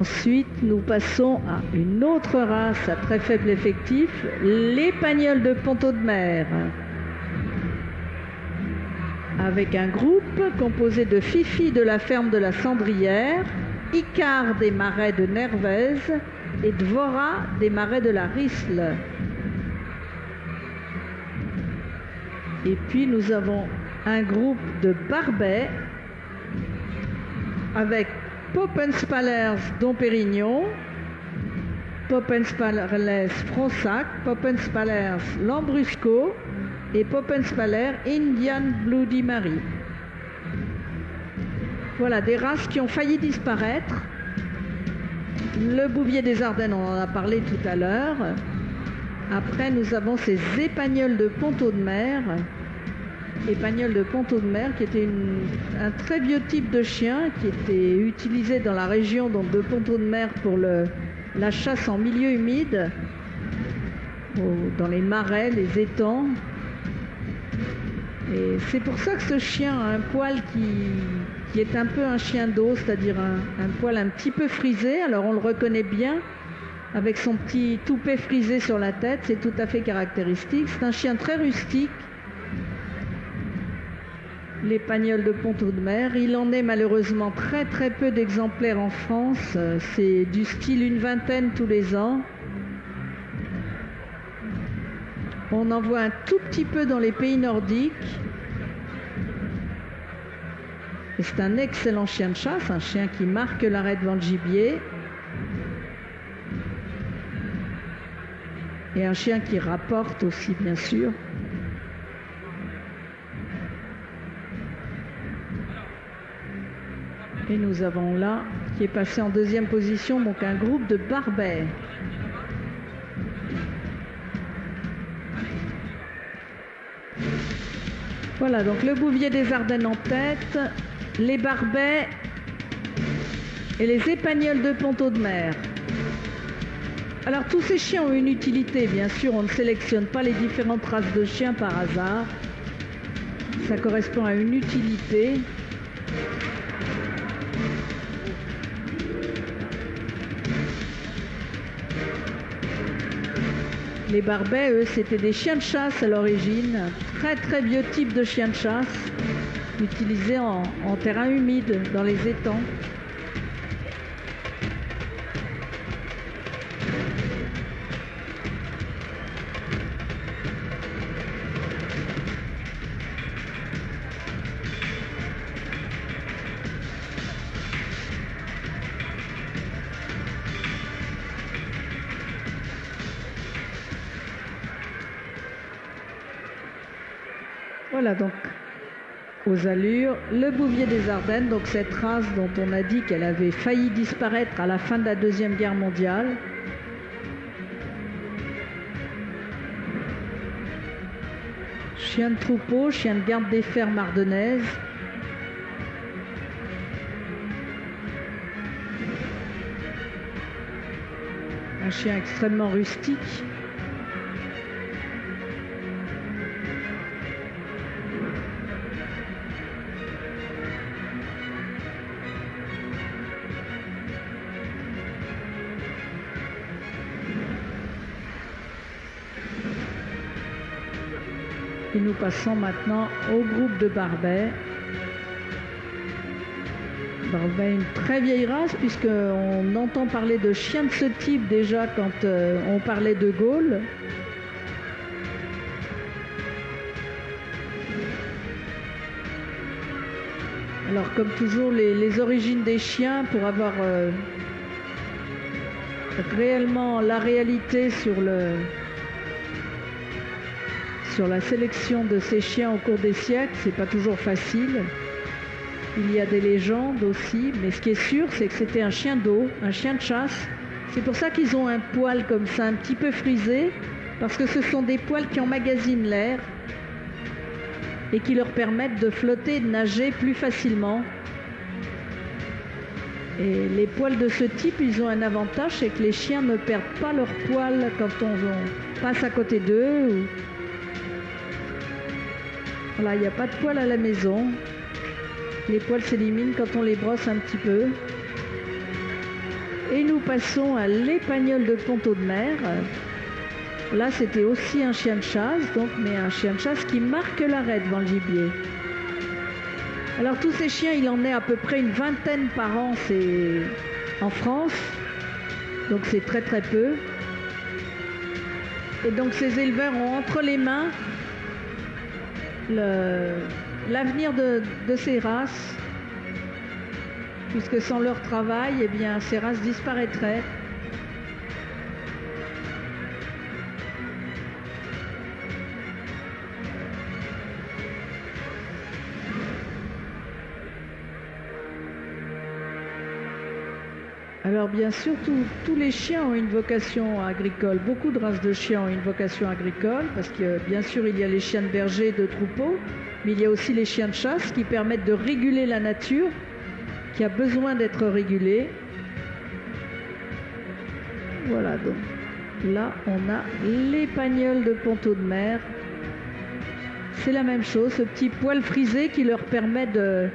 Ensuite, nous passons à une autre race à très faible effectif, l'Épagneul de Ponto de Mer, avec un groupe composé de Fifi de la ferme de la Cendrière, Icare des marais de Nervez et Dvora des marais de la Risle. Et puis nous avons un groupe de Barbets avec Poppenspalers Dompérignon, Poppenspalers Fronsac, Poppenspalers Lambrusco et Poppenspaler Indian Bloody Mary. Voilà des races qui ont failli disparaître. Le Bouvier des Ardennes, on en a parlé tout à l'heure. Après, nous avons ces Épagnols de Ponto de Mer. Épagnols de Ponto de Mer, qui était un très vieux type de chien qui était utilisé dans la région donc, de Ponto de Mer pour la chasse en milieu humide, dans les marais, les étangs. Et c'est pour ça que ce chien a un poil qui est un peu un chien d'eau, c'est-à-dire un poil un petit peu frisé. Alors on le reconnaît bien avec son petit toupet frisé sur la tête, c'est tout à fait caractéristique. C'est un chien très rustique, l'Épagnol de Ponto de Mer. Il en est malheureusement très très peu d'exemplaires en France, c'est du style une vingtaine tous les ans. On en voit un tout petit peu dans les pays nordiques. Et c'est un excellent chien de chasse, un chien qui marque l'arrêt devant le gibier. Et un chien qui rapporte aussi, bien sûr. Et nous avons là, qui est passé en deuxième position, donc un groupe de Barbets. Voilà, donc le Bouvier des Ardennes en tête, les Barbets et les Épagnols de Ponto de Mer. Alors tous ces chiens ont une utilité, bien sûr, on ne sélectionne pas les différentes races de chiens par hasard. Ça correspond à une utilité. Les Barbets, eux, c'était des chiens de chasse à l'origine, très très vieux type de chiens de chasse, utilisés en terrain humide, dans les étangs. Voilà donc aux allures, le Bouvier des Ardennes, donc cette race dont on a dit qu'elle avait failli disparaître à la fin de la Deuxième Guerre mondiale. Chien de troupeau, chien de garde des fermes ardennaises. Un chien extrêmement rustique. Et nous passons maintenant au groupe de Barbets. Barbet, une très vieille race, puisqu'on entend parler de chiens de ce type déjà quand on parlait de Gaulle. Alors comme toujours, les origines des chiens, pour avoir réellement la réalité sur la sélection de ces chiens au cours des siècles, c'est pas toujours facile. Il y a des légendes aussi, mais ce qui est sûr, c'est que c'était un chien d'eau, un chien de chasse. C'est pour ça qu'ils ont un poil comme ça, un petit peu frisé, parce que ce sont des poils qui emmagasinent l'air et qui leur permettent de flotter et de nager plus facilement. Et les poils de ce type, ils ont un avantage, c'est que les chiens ne perdent pas leurs poils quand on passe à côté d'eux. Voilà, il n'y a pas de poils à la maison. Les poils s'éliminent quand on les brosse un petit peu. Et nous passons à l'Épagnol de Pont-Audemer. Là, c'était aussi un chien de chasse, donc, mais un chien de chasse qui marque l'arrêt devant le gibier. Alors tous ces chiens, il en est à peu près une vingtaine par an, c'est en France, donc c'est très très peu. Et donc ces éleveurs ont entre les mains l'avenir de ces races, puisque sans leur travail, eh bien, ces races disparaîtraient. Alors bien sûr, tous les chiens ont une vocation agricole. Beaucoup de races de chiens ont une vocation agricole, parce que bien sûr, il y a les chiens de berger de troupeau, mais il y a aussi les chiens de chasse qui permettent de réguler la nature, qui a besoin d'être régulée. Voilà, donc là, on a l'Épagnol de Pont-Audemer. C'est la même chose, ce petit poil frisé qui leur permet de...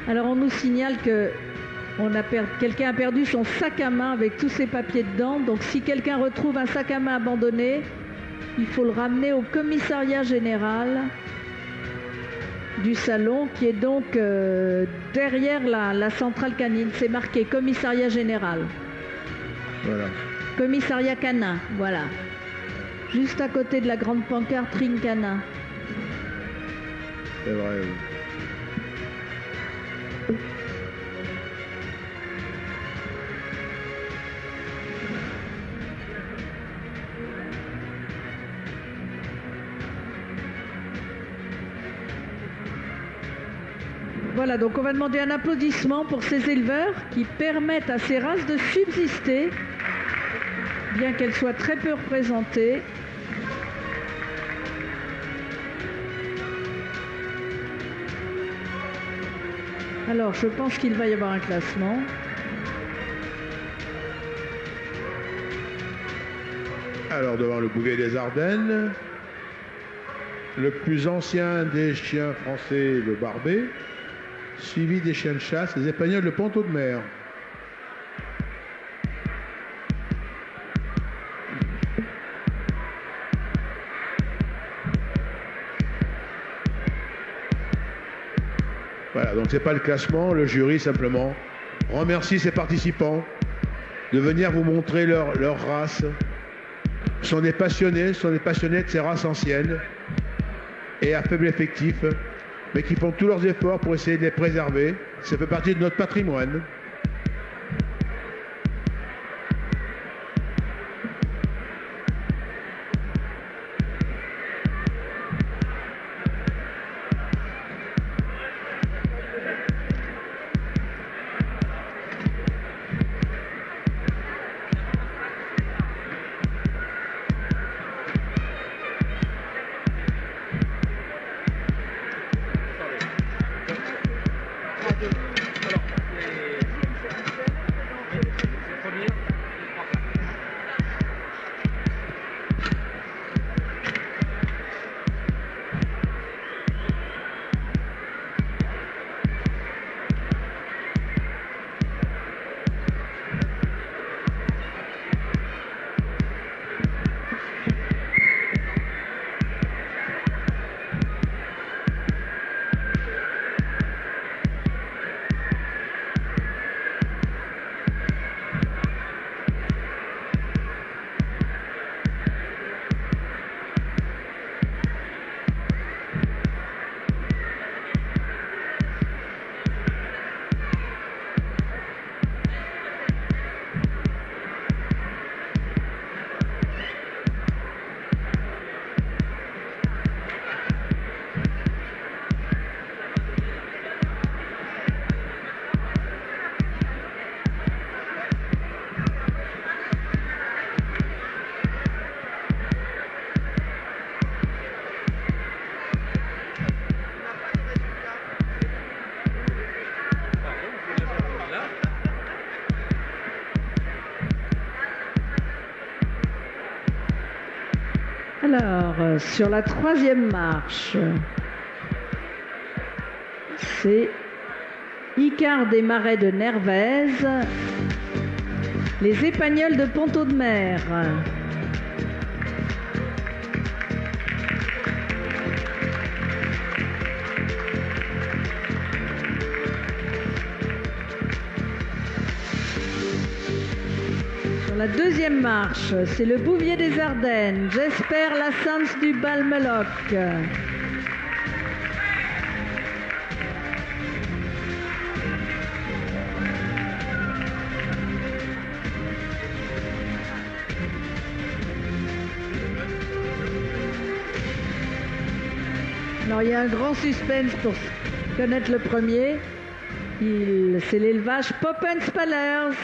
Alors on nous signale que quelqu'un a perdu son sac à main avec tous ses papiers dedans. Donc si quelqu'un retrouve un sac à main abandonné, il faut le ramener au commissariat général du salon, qui est donc derrière la centrale canine. C'est marqué commissariat général. Voilà. Commissariat canin, voilà. Juste à côté de la grande pancarte Ring Canin. C'est vrai, oui. Voilà, donc on va demander un applaudissement pour ces éleveurs qui permettent à ces races de subsister, bien qu'elles soient très peu représentées. Alors, je pense qu'il va y avoir un classement. Alors, devant le Bouvier des Ardennes, le plus ancien des chiens français, le Barbet, suivi des chiens de chasse, les Épagnols de Pont-Audemer. Voilà, donc c'est pas le classement, le jury simplement remercie ses participants de venir vous montrer leur race. Ce sont des passionnés de ces races anciennes et à faible effectif, mais qui font tous leurs efforts pour essayer de les préserver. Ça fait partie de notre patrimoine. sur la troisième marche, c'est Icare des Marais de Nervez, les Épagnols de Pont-Audemer. Sur la deuxième marche, c'est le Bouvier des Ardennes, Jesper Lassans du Balmeloc. Alors il y a un grand suspense pour connaître le premier. C'est l'élevage Poppens-Palers.